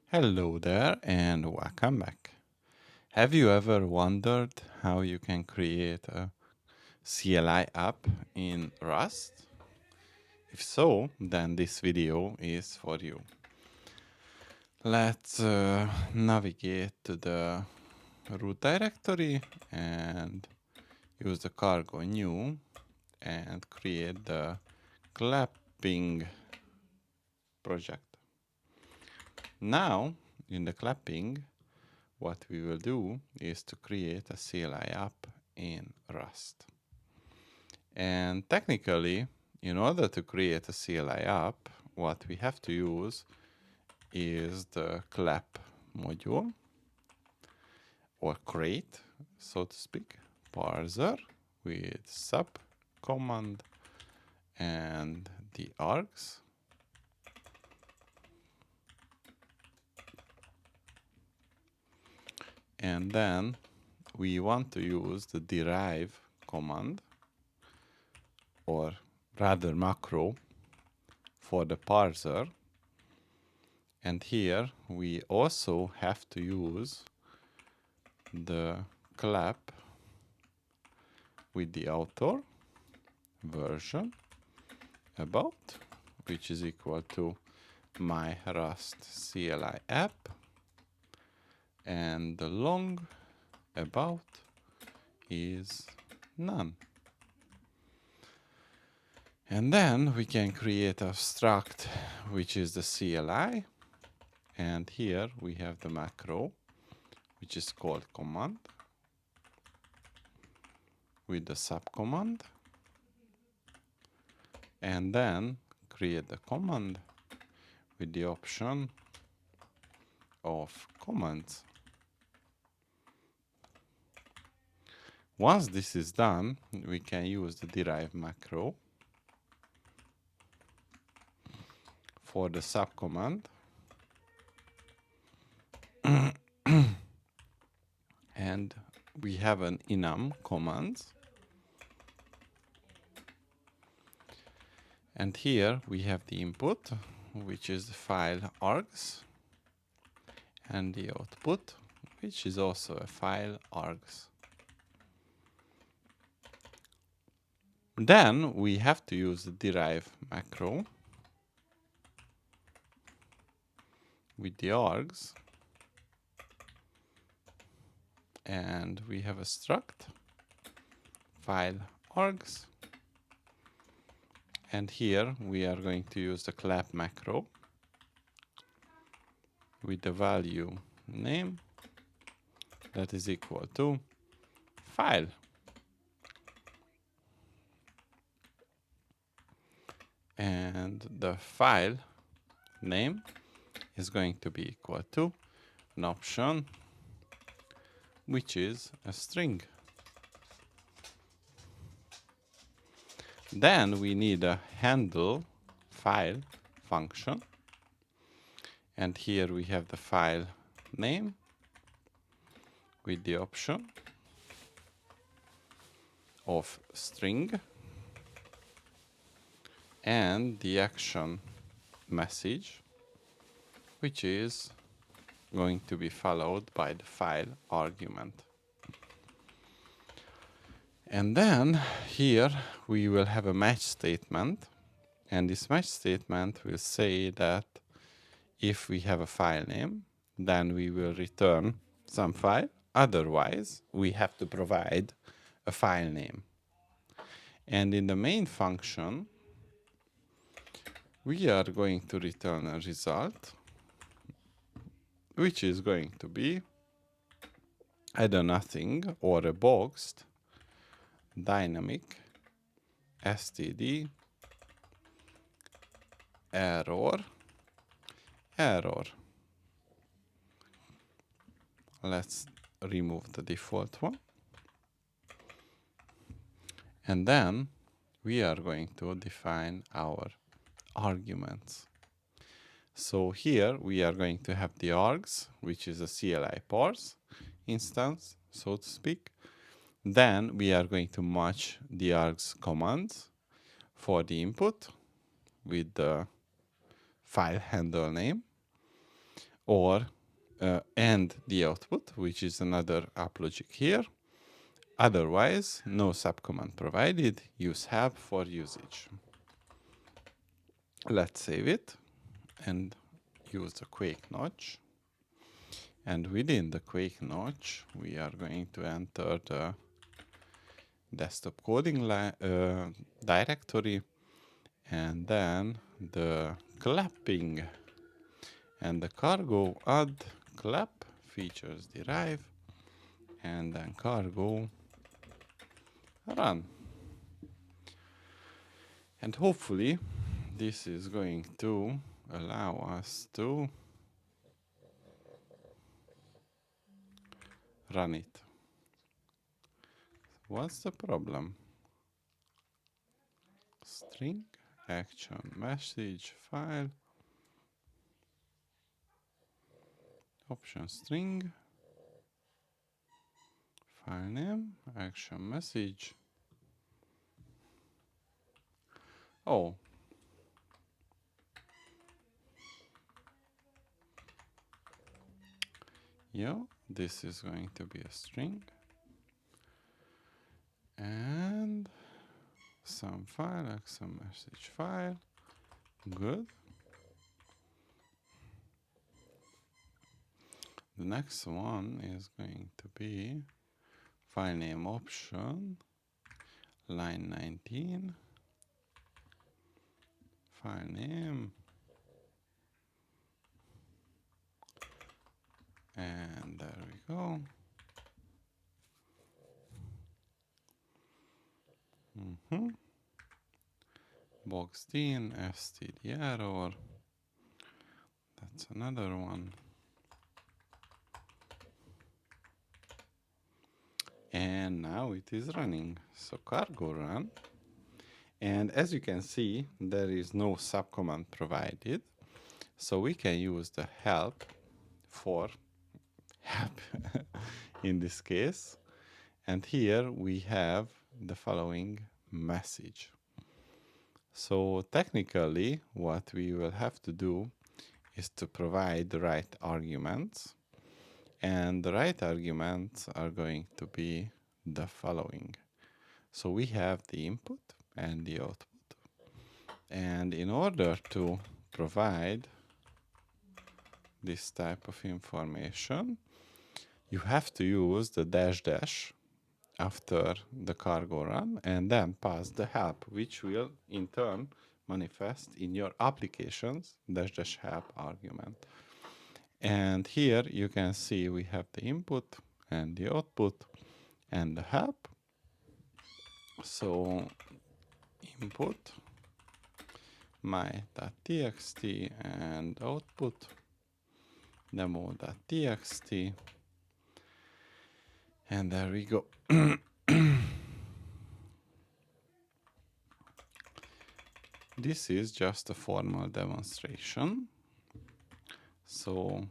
Hello there and welcome back. Have you ever wondered how you can create a CLI app in Rust? If so, then this video is for you. Let's navigate to the root directory and use the cargo new and create the clapping project. Now, in the clapping, what we will do is to create a CLI app in Rust. And technically, in order to create a CLI app, what we have to use is the clap module or crate, so to speak, parser with sub command and the args. And then we want to use the derive command, or rather macro, for the parser. And here we also have to use the clap with the author version about, which is equal to my Rust CLI app, and the long about is none. And then we can create a struct, which is the CLI, and here we have the macro, which is called command, with the subcommand, and then create the command with the option of commands. Once this is done, we can use the derive macro for the subcommand and we have an enum commands, and here we have the input, which is the file args, and the output, which is also a file args. Then we have to use the derive macro with the args, and we have a struct file args, and here we are going to use the clap macro with the value name that is equal to file. And the file name is going to be equal to an option, which is a string. Then we need a handle file function, and here we have the file name with the option of string and the action message, which is going to be followed by the file argument. And then here we will have a match statement, and this match statement will say that if we have a file name, then we will return some file. Otherwise, we have to provide a file name. And in the main function, we are going to return a result, which is going to be either nothing or a boxed dynamic std error. Let's remove the default one. And then we are going to define our arguments. So here we are going to have the args, which is a CLI parse instance, so to speak. Then we are going to match the args commands for the input with the file handle name. or and the output, which is another app logic here. Otherwise, no subcommand provided. Use help for usage. Let's save it and use the Quake notch. And within the Quake notch, we are going to enter the desktop coding directory, and then the clapping and the cargo add clap features derive, and then cargo run. And hopefully this is going to allow us to run it. What's the problem? String, action, message, file, option string, file name, action message. Oh. Yeah, this is going to be a string. And some file, action message file. Good. The next one is going to be file name option, line 19, file name, and there we go. Boxed in, std error. That's another one. And now it is running. So cargo run. And as you can see, there is no subcommand provided. So we can use the help for help in this case. And here we have the following message. So technically, what we will have to do is to provide the right arguments. And the right arguments are going to be the following. So we have the input and the output. And in order to provide this type of information, you have to use the dash dash after the cargo run and then pass the help, which will in turn manifest in your application's dash dash help argument. And here you can see we have the input and the output and the help. So input my.txt and output demo.txt, and there we go. This is just a formal demonstration. So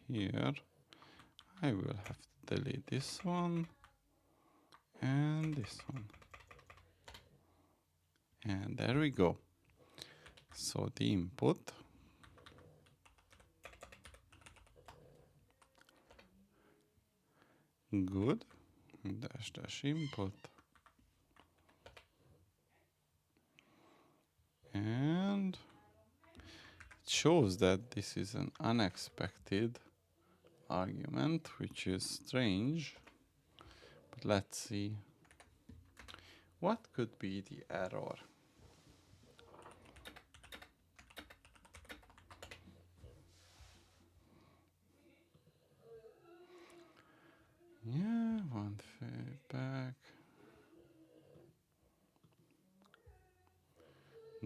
here I will have to delete this one and this one. And there we go. So the input good dash dash input, and it shows that this is an unexpected argument, which is strange. But let's see what could be the error. Yeah, one feedback.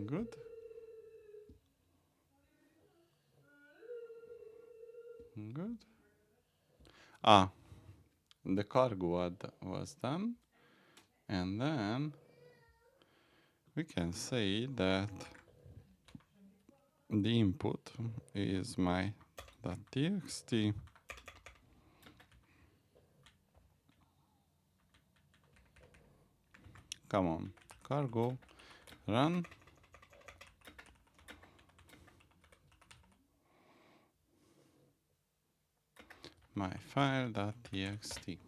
Good. Good. The cargo add was done. And then we can say that the input is my.txt. Come on, cargo, run. my file.txt.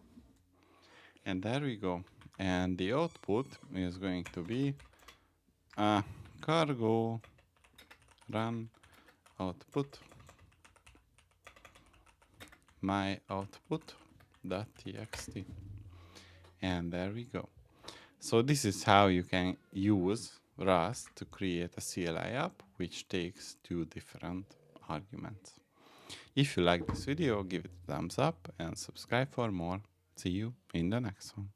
And there we go. And the output is going to be cargo run output my output.txt. And there we go. So this is how you can use Rust to create a CLI app which takes two different arguments. If you like this video, give it a thumbs up and subscribe for more. See you in the next one.